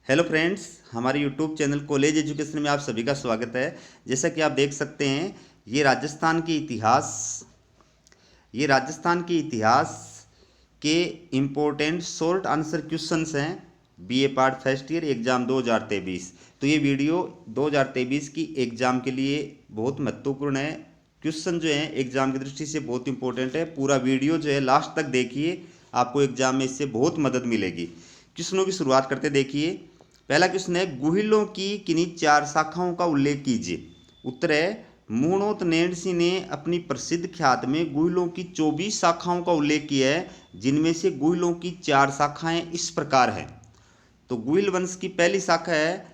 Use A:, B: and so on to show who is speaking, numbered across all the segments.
A: Hello friends, हमारे YouTube channel college education में आप सभी का स्वागत है। जैसा कि आप देख सकते हैं, ये राजस्थान के इतिहास के इम्पोर्टेंट शॉर्ट आंसर क्वेश्चंस हैं। BA part first year exam 2023। तो ये वीडियो 2023 की एग्ज़ाम के लिए बहुत महत्वपूर्ण है। क्वेश्चन जो है एग्ज़ाम की दृष्टि से बहुत इंपॉर्टेंट है। पूरा वीडियो जो है लास्ट तक देखिए, आपको एग्ज़ाम में इससे बहुत मदद मिलेगी। क्वेश्चनों की शुरुआत करते देखिए। पहला क्वेश्चन है, गुहिलों की किन्हीं 4 शाखाओं का उल्लेख कीजिए। उत्तर है, मुणोत नेणसी ने अपनी प्रसिद्ध ख्यात में गुहिलों की 24 शाखाओं का उल्लेख किया है, जिनमें से गुहिलों की 4 शाखाएं इस प्रकार हैं। तो गुहिल वंश की पहली शाखा है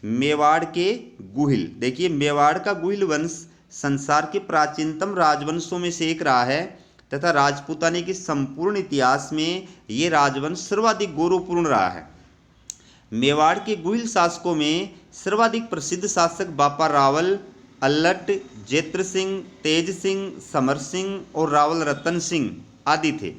A: मेवाड़ के गुहिल। देखिए, मेवाड़ का गुहिल वंश संसार के प्राचीनतम राजवंशों में से एक रहा है तथा राजपूताने के संपूर्ण इतिहास में ये राजवंश सर्वाधिक गौरवपूर्ण रहा है। मेवाड़ के गुहिल शासकों में सर्वाधिक प्रसिद्ध शासक बापा रावल, अल्लट, जेत्र सिंह, तेज सिंह, समर सिंह और रावल रतन सिंह आदि थे।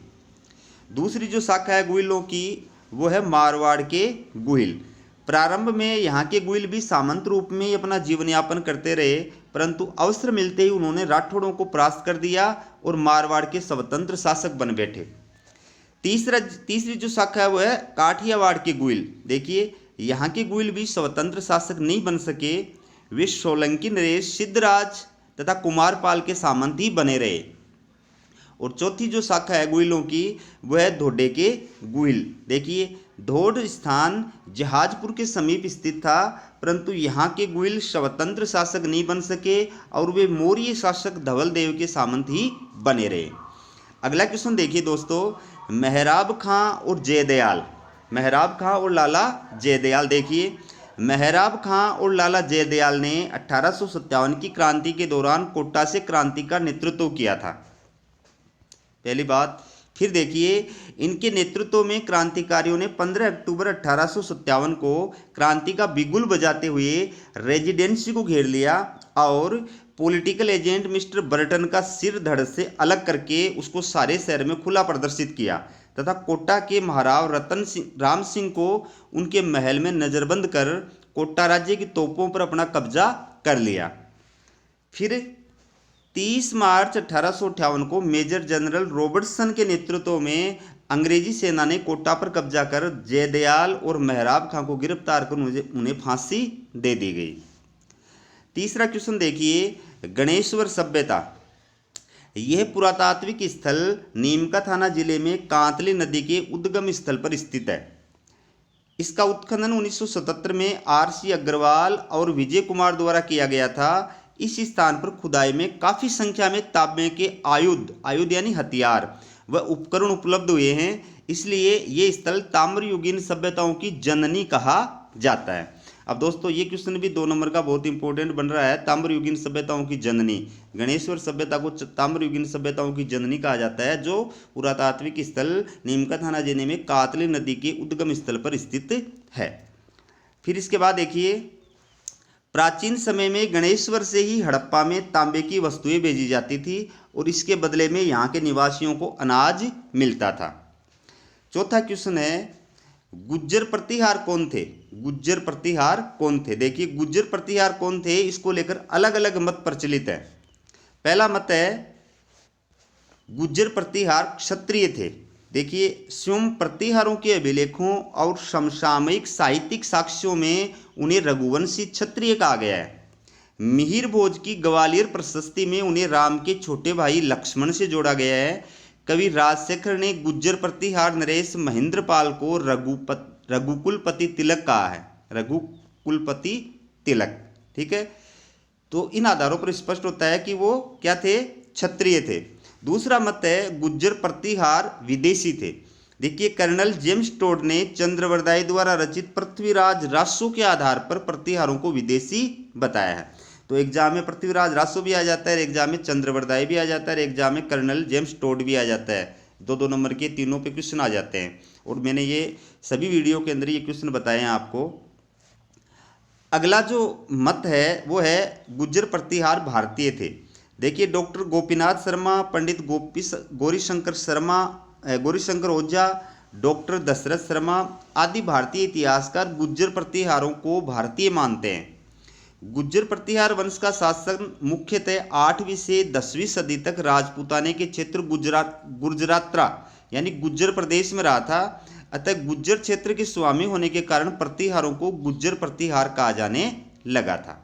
A: दूसरी जो शाखा है गुहिलों की, वो है मारवाड़ के गुहिल। प्रारंभ में यहाँ के गुहिल भी सामंत रूप में ही अपना जीवन यापन करते रहे, परंतु अवसर मिलते ही उन्होंने राठौड़ों को परास्त कर दिया और मारवाड़ के स्वतंत्र शासक बन बैठे। तीसरी जो शाखा है वो है काठियावाड़ के गुहिल। देखिए, यहाँ के गुहिल भी स्वतंत्र शासक नहीं बन सके, वे सोलंकी नरेश, सिद्धराज तथा कुमारपाल के सामंत ही बने रहे। और चौथी जो शाखा है गुहिलों की, वह है धोडे के गुहिल। देखिए, धोड स्थान जहाजपुर के समीप स्थित था, परंतु यहाँ के गुहिल स्वतंत्र शासक नहीं बन सके और वे मौर्य शासक धवल देव के सामंत ही बने रहे। अगला क्वेश्चन देखिए दोस्तों, मेहराब खां और जयदयाल। मेहराब खां और लाला जयदयाल। देखिए, मेहराब खां और लाला जयदयाल ने 1857 की क्रांति के दौरान कोटा से क्रांति का नेतृत्व किया था। पहली बात। फिर देखिए, इनके नेतृत्व में क्रांतिकारियों ने 15 अक्टूबर 1857 को क्रांति का बिगुल बजाते हुए रेजिडेंसी को घेर लिया और पॉलिटिकल एजेंट मिस्टर बर्टन का सिर धड़ से अलग करके उसको सारे शहर में खुला प्रदर्शित किया तथा कोटा के महाराव रतन सिंह राम सिंह को उनके महल में नज़रबंद कर कोटा राज्य की तोपों पर अपना कब्जा कर लिया। फिर 30 मार्च 1858 को मेजर जनरल रॉबर्टसन के नेतृत्व में अंग्रेजी सेना ने कोटा पर कब्जा कर जयदयाल और मेहराब खां को गिरफ्तार कर उन्हें फांसी दे दी गई। तीसरा क्वेश्चन देखिए, गणेश्वर सभ्यता। यह पुरातात्विक स्थल नीमका थाना जिले में कांतली नदी के उद्गम स्थल पर स्थित है। इसका उत्खनन 1977 में आर.सी. अग्रवाल और विजय कुमार द्वारा किया गया था। इस स्थान पर खुदाई में काफ़ी संख्या में तांबे के आयुध यानी हथियार व उपकरण उपलब्ध हुए हैं, इसलिए ये स्थल ताम्रयुगीन सभ्यताओं की जननी कहा जाता है। अब दोस्तों, ये क्वेश्चन भी 2 नंबर का बहुत इंपॉर्टेंट बन रहा है। ताम्रयुगीन सभ्यताओं की जननी, गणेश्वर सभ्यता को ताम्रयुगीन सभ्यताओं की जननी कहा जाता है, जो पुरातात्विक स्थल नीमका थाना जिले में कातली नदी के उद्गम स्थल पर स्थित है। फिर इसके बाद देखिए, प्राचीन समय में गणेश्वर से ही हड़प्पा में तांबे की वस्तुएं भेजी जाती थी और इसके बदले में यहाँ के निवासियों को अनाज मिलता था। चौथा क्वेश्चन है, गुज्जर प्रतिहार कौन थे? गुज्जर प्रतिहार कौन थे? देखिए, गुज्जर प्रतिहार कौन थे, इसको लेकर अलग अलग मत प्रचलित है। पहला मत है, गुज्जर प्रतिहार क्षत्रिय थे। देखिए, स्वयं प्रतिहारों के अभिलेखों और समसामयिक साहित्यिक साक्ष्यों में उन्हें रघुवंशी क्षत्रिय कहा गया है। मिहिर भोज की ग्वालियर प्रशस्ति में उन्हें राम के छोटे भाई लक्ष्मण से जोड़ा गया है। कवि राजशेखर ने गुज्जर प्रतिहार नरेश महेंद्रपाल को रघुकुलपति तिलक कहा है। रघुकुलपति तिलक, ठीक है। तो इन आधारों पर स्पष्ट होता है कि वो क्या थे? क्षत्रिय थे। दूसरा मत है, गुज्जर प्रतिहार विदेशी थे। देखिए, कर्नल जेम्स टोड ने चंद्रवरदाई द्वारा रचित पृथ्वीराज रासो के आधार पर प्रतिहारों को विदेशी बताया है। तो एग्जाम में पृथ्वीराज रासो भी आ जाता है, एग्जाम में चंद्रवरदाई भी आ जाता है, एग्जाम में कर्नल जेम्स टोड भी आ जाता है। 2-2 नंबर के तीनों पे क्वेश्चन आ जाते हैं और मैंने ये सभी वीडियो के अंदर ये क्वेश्चन बताए हैं आपको। अगला जो मत है वो है गुज्जर प्रतिहार भारतीय थे। देखिए, डॉक्टर गोपीनाथ शर्मा, पंडित गौरीशंकर ओझा, डॉक्टर दशरथ शर्मा आदि भारतीय इतिहासकार गुज्जर प्रतिहारों को भारतीय मानते हैं। गुज्जर प्रतिहार वंश का शासन मुख्यतः 8वीं से 10वीं सदी तक राजपूताने के क्षेत्र गुजरात्रा यानी गुज्जर प्रदेश में रहा था। अतः गुज्जर क्षेत्र के स्वामी होने के कारण प्रतिहारों को गुज्जर प्रतिहार कहा जाने लगा था।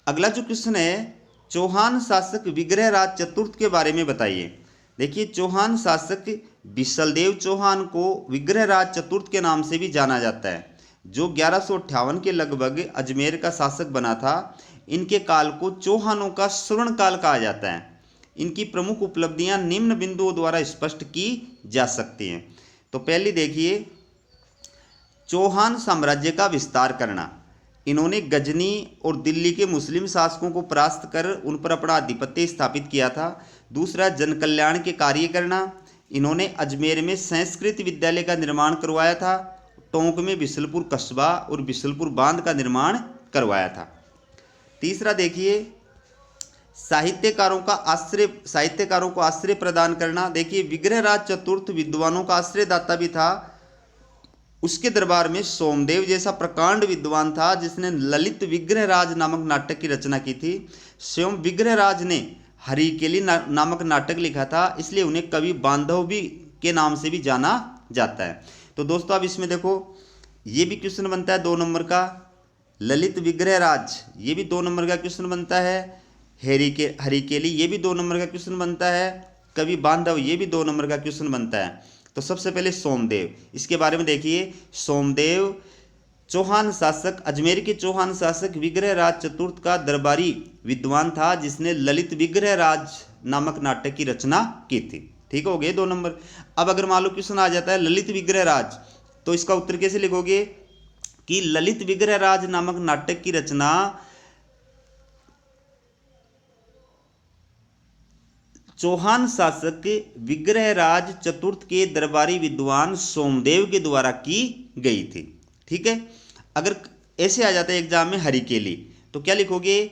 A: अगला जो क्वेश्चन है, चौहान शासक विग्रहराज चतुर्थ के बारे में बताइए। देखिए, चौहान शासक बिसलदेव चौहान को विग्रहराज चतुर्थ के नाम से भी जाना जाता है, जो 1158 के लगभग अजमेर का शासक बना था। इनके काल को चौहानों का स्वर्ण काल कहा जाता है। इनकी प्रमुख उपलब्धियां निम्न बिंदुओं द्वारा स्पष्ट की जा सकती हैं। तो पहली देखिए, चौहान साम्राज्य का विस्तार करना। इन्होंने गजनी और दिल्ली के मुस्लिम शासकों को परास्त कर उन पर अपना आधिपत्य स्थापित किया था। दूसरा, जन कल्याण के कार्य करना। इन्होंने अजमेर में संस्कृत विद्यालय का निर्माण करवाया था। टोंक में बिशलपुर कस्बा और बिशलपुर बांध का निर्माण करवाया था। तीसरा देखिए, साहित्यकारों को आश्रय प्रदान करना। देखिए, विग्रहराज चतुर्थ विद्वानों का आश्रयदाता भी था। उसके दरबार में सोमदेव जैसा प्रकांड विद्वान था, जिसने ललित विग्रहराज नामक नाटक की रचना की थी। स्वयं विग्रहराज ने हरिकेली नामक नाटक लिखा था, इसलिए उन्हें कवि बांधव भी के नाम से भी जाना जाता है। तो दोस्तों, अब इसमें देखो, ये भी क्वेश्चन बनता है 2 नंबर का। ललित विग्रहराज, ये भी 2 नंबर का क्वेश्चन बनता है। हरिकेली, ये भी 2 नंबर का क्वेश्चन बनता है। कवि बांधव, ये भी 2 नंबर का क्वेश्चन बनता है। तो सबसे पहले सोमदेव, इसके बारे में देखिए। सोमदेव चौहान शासक, अजमेर के चौहान शासक विग्रहराज चतुर्थ का दरबारी विद्वान था, जिसने ललित विग्रहराज नामक नाटक की रचना की थी। ठीक हो गए 2 नंबर। अब अगर मान लो क्वेश्चन आ जाता है ललित विग्रहराज, तो इसका उत्तर कैसे लिखोगे कि ललित विग्रहराज नामक नाटक की रचना चौहान शासक विग्रहराज चतुर्थ के दरबारी विद्वान सोमदेव के द्वारा की गई थी। ठीक है। अगर ऐसे आ जाता है एग्जाम में हरिकेली, तो क्या लिखोगे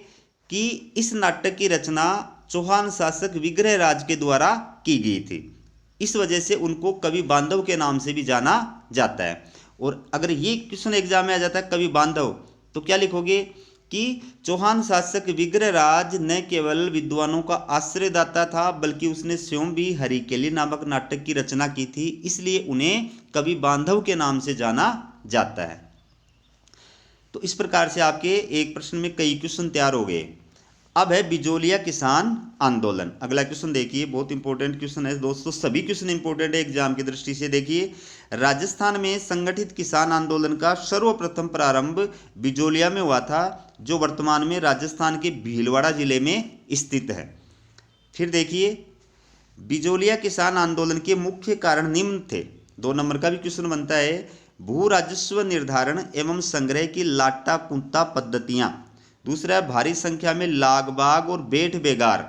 A: कि इस नाटक की रचना चौहान शासक विग्रहराज के द्वारा की गई थी, इस वजह से उनको कवि बांधव के नाम से भी जाना जाता है। और अगर ये क्वेश्चन एग्जाम में आ जाता है कवि बांधव, तो क्या लिखोगे कि चौहान शासक विग्रहराज न केवल विद्वानों का आश्रयदाता था, बल्कि उसने स्वयं भी हरिकेली नामक नाटक की रचना की थी, इसलिए उन्हें कवि बांधव के नाम से जाना जाता है। तो इस प्रकार से आपके एक प्रश्न में कई क्वेश्चन तैयार हो गए। अब है बिजोलिया किसान आंदोलन। अगला क्वेश्चन देखिए, बहुत इंपॉर्टेंट क्वेश्चन है दोस्तों, सभी क्वेश्चन इंपॉर्टेंट है एग्जाम की दृष्टि से। देखिए, राजस्थान में संगठित किसान आंदोलन का सर्वप्रथम प्रारंभ बिजोलिया में हुआ था, जो वर्तमान में राजस्थान के भीलवाड़ा जिले में स्थित है। फिर देखिए, बिजोलिया किसान आंदोलन के मुख्य कारण निम्न थे। 2 नंबर का भी क्वेश्चन बनता है। भू राजस्व निर्धारण एवं संग्रह की लाटा कुंता पद्धतियां। दूसरा है भारी संख्या में लागबाग और बेठ बेगार।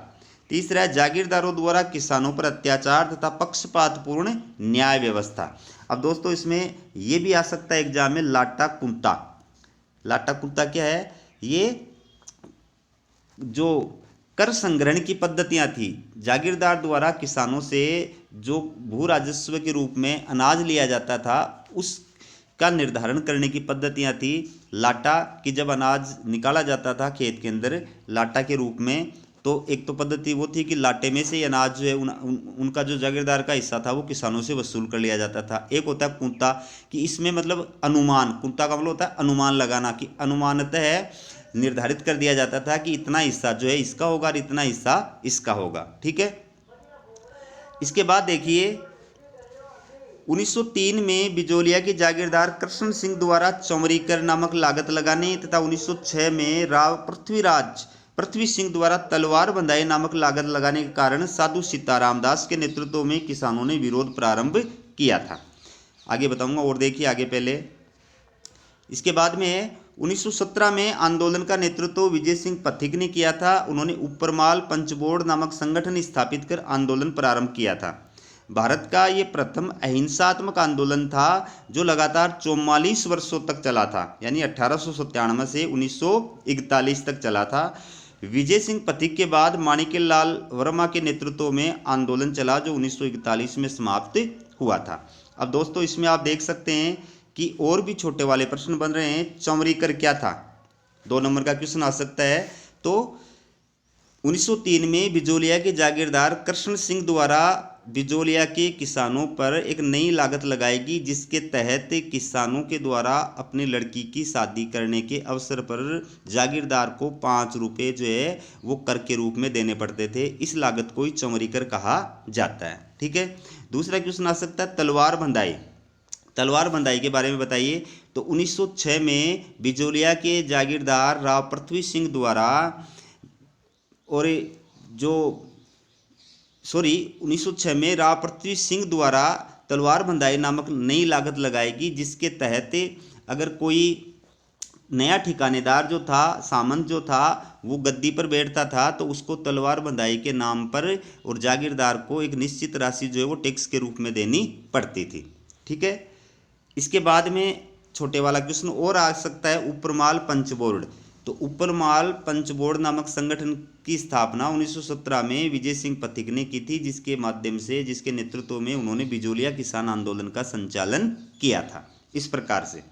A: तीसरा है जागीरदारों द्वारा किसानों पर अत्याचार तथा पक्षपातपूर्ण न्याय व्यवस्था। अब दोस्तों, इसमें यह भी आ सकता है एग्जाम में लाटा कुंता। लाटा कुंता क्या है? ये जो कर संग्रहण की पद्धतियां थी, जागीरदार द्वारा किसानों से जो भू राजस्व के रूप में अनाज लिया जाता था, उसका निर्धारण करने की पद्धतियां थी। लाटा कि जब अनाज निकाला जाता था खेत के अंदर लाटा के रूप में, तो एक तो पद्धति वो थी कि लाटे में से अनाज जो है उनका जो जागीरदार का हिस्सा था वो किसानों से वसूल कर लिया जाता था। एक होता है कुंता, कि इसमें मतलब अनुमान, कुंता का मतलब होता है अनुमान लगाना, कि अनुमानतः निर्धारित कर दिया जाता था कि इतना हिस्सा जो है इसका होगा और इतना हिस्सा इसका होगा। ठीक है। इसके बाद देखिए, 1903 में बिजोलिया के जागीरदार कृष्ण सिंह द्वारा चौमरीकर नामक लागत लगाने तथा 1906 में राव पृथ्वी सिंह द्वारा तलवार बंधाई नामक लागत लगाने के कारण साधु सीताराम दास के नेतृत्व में किसानों ने विरोध प्रारंभ किया था। आगे बताऊंगा। और देखिए आगे पहले, इसके बाद में 1917 में आंदोलन का नेतृत्व विजय सिंह पथिक ने किया था। उन्होंने उपरमाल पंचबोर्ड नामक संगठन स्थापित कर आंदोलन प्रारंभ किया था। भारत का ये प्रथम अहिंसात्मक आंदोलन था, जो लगातार 44 वर्षों तक चला था, यानी 1897 से 1941 तक चला था। विजय सिंह पथिक के बाद माणिक्य लाल वर्मा के नेतृत्व में आंदोलन चला, जो 1941 में समाप्त हुआ था। अब दोस्तों इसमें आप देख सकते हैं कि और भी छोटे वाले प्रश्न बन रहे हैं। चौमरीकर क्या था, 2 नंबर का क्वेश्चन आ सकता है। तो 1903 में बिजोलिया के जागीरदार कृष्ण सिंह द्वारा बिजोलिया के किसानों पर एक नई लागत लगाएगी, जिसके तहत किसानों के द्वारा अपनी लड़की की शादी करने के अवसर पर जागीरदार को 5 रुपये जो है वो कर के रूप में देने पड़ते थे। इस लागत को ही चौमरीकर कहा जाता है। ठीक है, दूसरा क्वेश्चन आ सकता है तलवार बंधाई। तलवार बंधाई के बारे में बताइए। तो 1906 में बिजोलिया के जागीरदार राव पृथ्वी सिंह द्वारा और जो 1906 में राव पृथ्वी सिंह द्वारा तलवार बंधाई नामक नई लागत लगाएगी, जिसके तहत अगर कोई नया ठिकानेदार जो था, सामंत जो था, वो गद्दी पर बैठता था तो उसको तलवार बंधाई के नाम पर और जागीरदार को एक निश्चित राशि जो है वो टैक्स के रूप में देनी पड़ती थी। ठीक है, इसके बाद में छोटे वाला क्वेश्चन और आ सकता है उपरमाल पंच बोर्ड। तो उपरमाल पंच बोर्ड नामक संगठन की स्थापना 1917 में विजय सिंह पथिक ने की थी, जिसके माध्यम से, जिसके नेतृत्व में उन्होंने बिजोलिया किसान आंदोलन का संचालन किया था। इस प्रकार से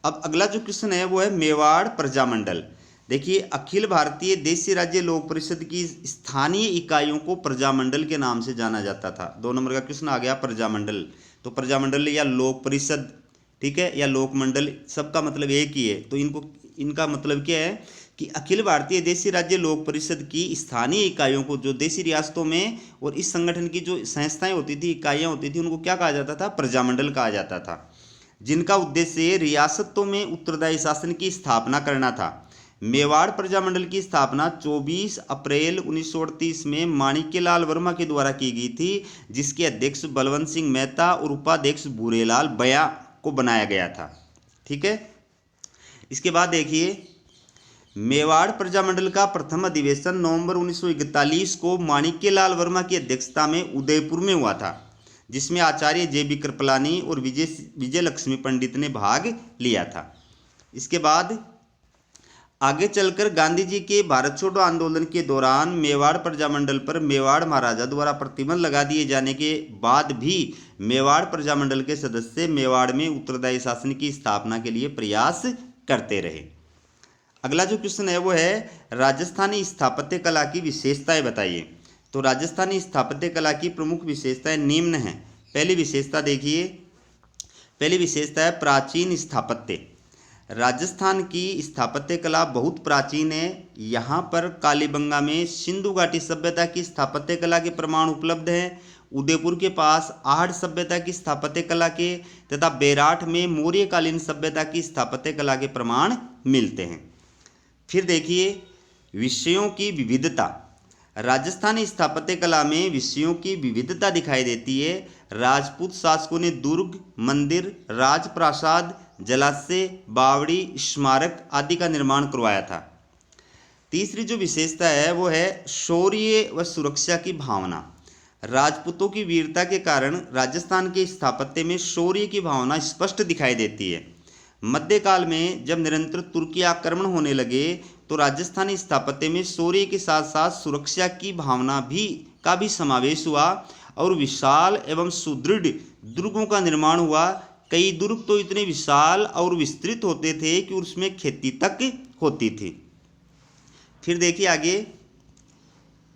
A: अब अगला जो क्वेश्चन है वो है मेवाड़ प्रजामंडल। देखिए, अखिल भारतीय देशी राज्य लोक परिषद की स्थानीय इकाइयों को प्रजामंडल के नाम से जाना जाता था। 2 नंबर का क्वेश्चन आ गया प्रजामंडल। तो प्रजामंडल या लोक परिषद, ठीक है, या लोकमंडल, सबका मतलब एक ही है। तो इनका मतलब क्या है कि अखिल भारतीय देशी राज्य लोक परिषद की स्थानीय इकाइयों को, जो देशी रियासतों में और इस संगठन की जो संस्थाएं होती थी, इकाइयां होती थी, उनको क्या कहा जाता था, प्रजामंडल कहा जाता था, जिनका उद्देश्य रियासतों में उत्तरदायी शासन की स्थापना करना था। मेवाड़ प्रजामंडल की स्थापना 24 अप्रैल 1938 में माणिक्यलाल वर्मा के द्वारा की गई थी, जिसके अध्यक्ष बलवंत सिंह मेहता और उपाध्यक्ष भूरेलाल बया को बनाया गया था। ठीक है, इसके बाद देखिए, मेवाड़ प्रजामंडल का प्रथम अधिवेशन नवंबर 1941 को माणिक्यलाल वर्मा की अध्यक्षता में उदयपुर में हुआ था, जिसमें आचार्य जे.बी. कृपलानी और विजय लक्ष्मी पंडित ने भाग लिया था। इसके बाद आगे चलकर गांधी जी के भारत छोड़ो आंदोलन के दौरान मेवाड़ प्रजामंडल पर मेवाड़ महाराजा द्वारा प्रतिबंध लगा दिए जाने के बाद भी मेवाड़ प्रजामंडल के सदस्य मेवाड़ में उत्तरदायी शासन की स्थापना के लिए प्रयास करते रहे। अगला जो क्वेश्चन है वो है राजस्थानी स्थापत्य कला की विशेषताएं बताइए। तो राजस्थानी स्थापत्य कला की प्रमुख विशेषताएं निम्न हैं। पहली विशेषता देखिए, पहली विशेषता है प्राचीन स्थापत्य। राजस्थान की स्थापत्य कला बहुत प्राचीन है। यहाँ पर कालीबंगा में सिंधु घाटी सभ्यता की स्थापत्य कला के प्रमाण उपलब्ध हैं। उदयपुर के पास आहड़ सभ्यता की स्थापत्य कला के तथा बेराठ में मौर्यकालीन सभ्यता की स्थापत्य कला के प्रमाण मिलते हैं। फिर देखिए, विषयों की विविधता। राजस्थानी स्थापत्य कला में विषयों की विविधता दिखाई देती है। राजपूत शासकों ने दुर्ग, मंदिर, राजप्रासाद, जलाशय, बावड़ी, स्मारक आदि का निर्माण करवाया था। तीसरी जो विशेषता है वो है शौर्य व सुरक्षा की भावना। राजपूतों की वीरता के कारण राजस्थान के स्थापत्य में शौर्य की भावना स्पष्ट दिखाई देती है। मध्यकाल में जब निरंतर तुर्की आक्रमण होने लगे तो राजस्थानी स्थापत्य में शौर्य के साथ साथ सुरक्षा की भावना का भी समावेश हुआ और विशाल एवं सुदृढ़ दुर्गों का निर्माण हुआ। कई दुर्ग तो इतने विशाल और विस्तृत होते थे कि उसमें खेती तक होती थी। फिर देखिए आगे,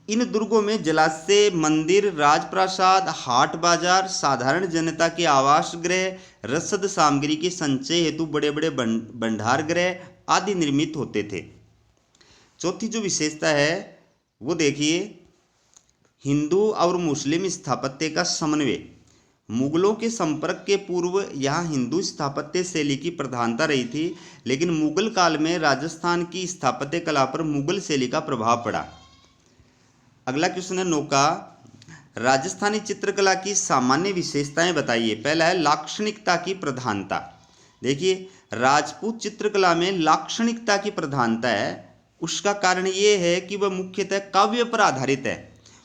A: इन दुर्गों में जलाशय, मंदिर, राजप्रासाद, हाट बाजार, साधारण जनता के आवास गृह, रसद सामग्री के संचय हेतु बड़े बड़े भंडार गृह आदि निर्मित होते थे। चौथी जो विशेषता है वो देखिए, हिंदू और मुस्लिम स्थापत्य का समन्वय। मुगलों के संपर्क के पूर्व यहाँ हिंदू स्थापत्य शैली की प्रधानता रही थी, लेकिन मुगल काल में राजस्थान की स्थापत्य कला पर मुगल शैली का प्रभाव पड़ा। अगला क्वेश्चन है 9 का, राजस्थानी चित्रकला की सामान्य विशेषताएं बताइए। पहला है लाक्षणिकता की प्रधानता। देखिए, राजपूत चित्रकला में लाक्षणिकता की प्रधानता है। उसका कारण ये है कि वह मुख्यतः काव्य पर आधारित है।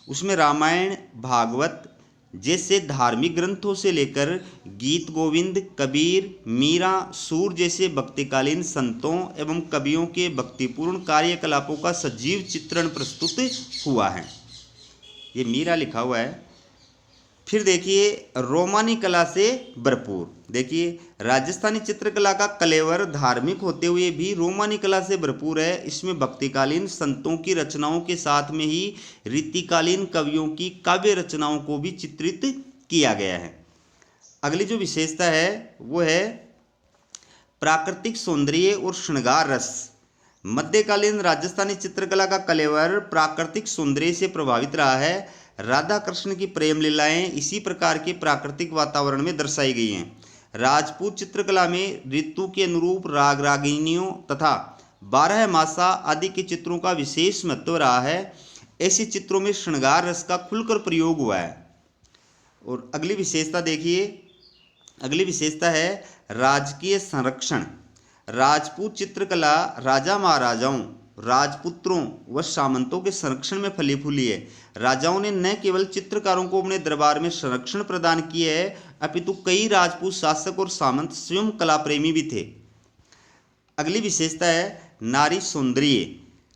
A: उसमें रामायण, भागवत जैसे धार्मिक ग्रंथों से लेकर गीत गोविंद, कबीर, मीरा, सूर जैसे भक्तिकालीन संतों एवं कवियों के भक्तिपूर्ण कार्यकलापों का सजीव चित्रण प्रस्तुत हुआ है। ये मीरा लिखा हुआ है, फिर देखिए रोमानी कला से भरपूर। देखिए राजस्थानी चित्रकला का कलेवर धार्मिक होते हुए भी रोमानी कला से भरपूर है। इसमें भक्तिकालीन संतों की रचनाओं के साथ में ही रीतिकालीन कवियों की काव्य रचनाओं को भी चित्रित किया गया है। अगली जो विशेषता है वो है प्राकृतिक सौंदर्य और श्रृंगार रस। मध्यकालीन राजस्थानी चित्रकला का कलेवर प्राकृतिक सौंदर्य से प्रभावित रहा है। राधा कृष्ण की प्रेम लीलाएं इसी प्रकार के प्राकृतिक वातावरण में दर्शाई गई हैं। राजपूत चित्रकला में ऋतु के अनुरूप राग रागिनियों तथा 12 मासा आदि के चित्रों का विशेष महत्व रहा है। ऐसे चित्रों में श्रृंगार रस का खुलकर प्रयोग हुआ है। और अगली विशेषता देखिए, अगली विशेषता है राजकीय संरक्षण। राजपूत चित्रकला राजा महाराजाओं, राजपुत्रों व सामंतों के संरक्षण में फली फूली है। राजाओं ने न केवल चित्रकारों को अपने दरबार में संरक्षण प्रदान किया है, अपितु कई राजपूत शासक और सामंत स्वयं कला प्रेमी भी थे। अगली विशेषता है नारी सौंदर्य।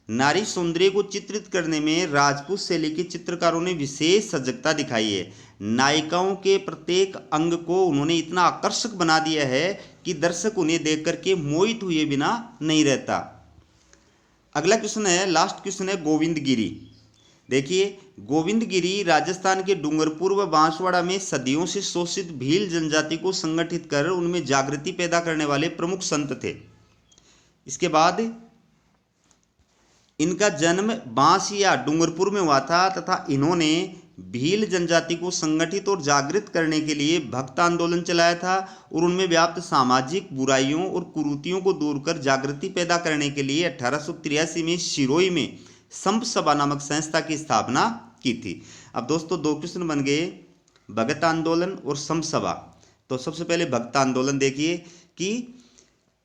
A: नारी सौंदर्य को चित्रित करने में राजपूत शैली के चित्रकारों ने विशेष सजगता दिखाई है। नायिकाओं के प्रत्येक अंग को उन्होंने इतना आकर्षक बना दिया है कि दर्शक उन्हें देख करके मोहित हुए बिना नहीं रहता। अगला क्वेश्चन है, लास्ट क्वेश्चन है गोविंदगिरी। देखिए गोविंदगिरी राजस्थान के डूंगरपुर व बांसवाड़ा में सदियों से शोषित भील जनजाति को संगठित कर उनमें जागृति पैदा करने वाले प्रमुख संत थे। इसके बाद इनका जन्म बांस या डूंगरपुर में हुआ था तथा इन्होंने भील जनजाति को संगठित और जागृत करने के लिए भक्त आंदोलन चलाया था और उनमें व्याप्त सामाजिक बुराइयों और कुरीतियों को दूर कर जागृति पैदा करने के लिए 1883 में सिरोही में संप सभा नामक संस्था की स्थापना की थी। अब दोस्तों दो क्वेश्चन बन गए, भगत आंदोलन और संप सभा। तो सबसे पहले भक्त आंदोलन देखिए कि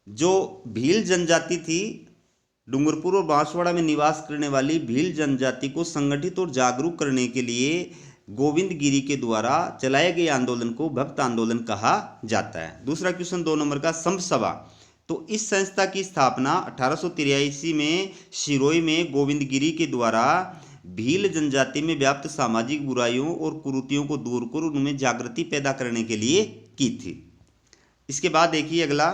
A: जो भील जनजाति थी, डूंगरपुर और बांसवाड़ा में निवास करने वाली भील जनजाति को संगठित और जागरूक करने के लिए गोविंदगिरी के द्वारा चलाए गए आंदोलन को भक्त आंदोलन कहा जाता है। दूसरा क्वेश्चन 2 नंबर का संप सभा। तो इस संस्था की स्थापना 1883 में सिरोही में गोविंदगिरी के द्वारा भील जनजाति में व्याप्त सामाजिक बुराइयों और कुरीतियों को दूर कर उनमें जागृति पैदा करने के लिए की थी। इसके बाद देखिए अगला,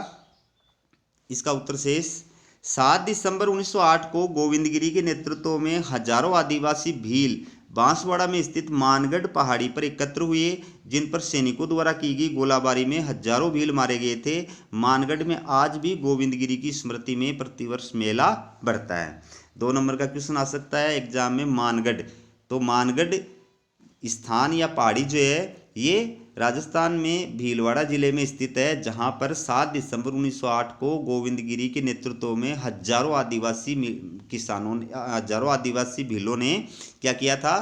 A: इसका उत्तर शेष 7 दिसंबर 1908 को गोविंदगिरी के नेतृत्व में हजारों आदिवासी भील बांसवाड़ा में स्थित मानगढ़ पहाड़ी पर एकत्र हुए, जिन पर सैनिकों द्वारा की गई गोलाबारी में हजारों भील मारे गए थे। मानगढ़ में आज भी गोविंदगिरी की स्मृति में प्रतिवर्ष मेला बढ़ता है। 2 नंबर का क्वेश्चन आ सकता है एग्जाम में, मानगढ़। तो मानगढ़ स्थान या पहाड़ी जो है ये राजस्थान में भीलवाड़ा जिले में स्थित है, जहां पर 7 दिसंबर 1908 को गोविंदगिरी के नेतृत्व में हजारों आदिवासी किसानों ने, हजारों आदिवासी भीलों ने क्या किया था,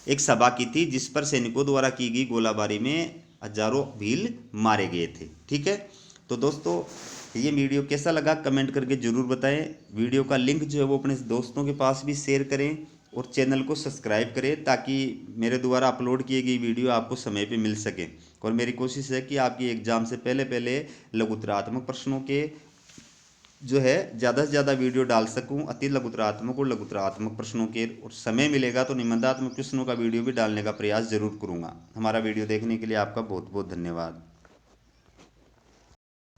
A: एक सभा की थी जिस पर सैनिकों द्वारा की गई गोलाबारी में हजारों भील मारे गए थे। ठीक है, तो दोस्तों ये वीडियो कैसा लगा कमेंट करके ज़रूर बताएं। वीडियो का लिंक जो है वो अपने दोस्तों के पास भी शेयर करें और चैनल को सब्सक्राइब करें ताकि मेरे द्वारा अपलोड किए गई वीडियो आपको समय पे मिल सके। और मेरी कोशिश है कि आपकी एग्ज़ाम से पहले लघुतरात्मक प्रश्नों के जो है ज़्यादा से ज़्यादा वीडियो डाल सकूं, अति लघुतरात्मक और लघुतरात्मक प्रश्नों के। और समय मिलेगा तो निबंधात्मक प्रश्नों का वीडियो भी डालने का प्रयास जरूर करूँगा। हमारा वीडियो देखने के लिए आपका बहुत बहुत धन्यवाद।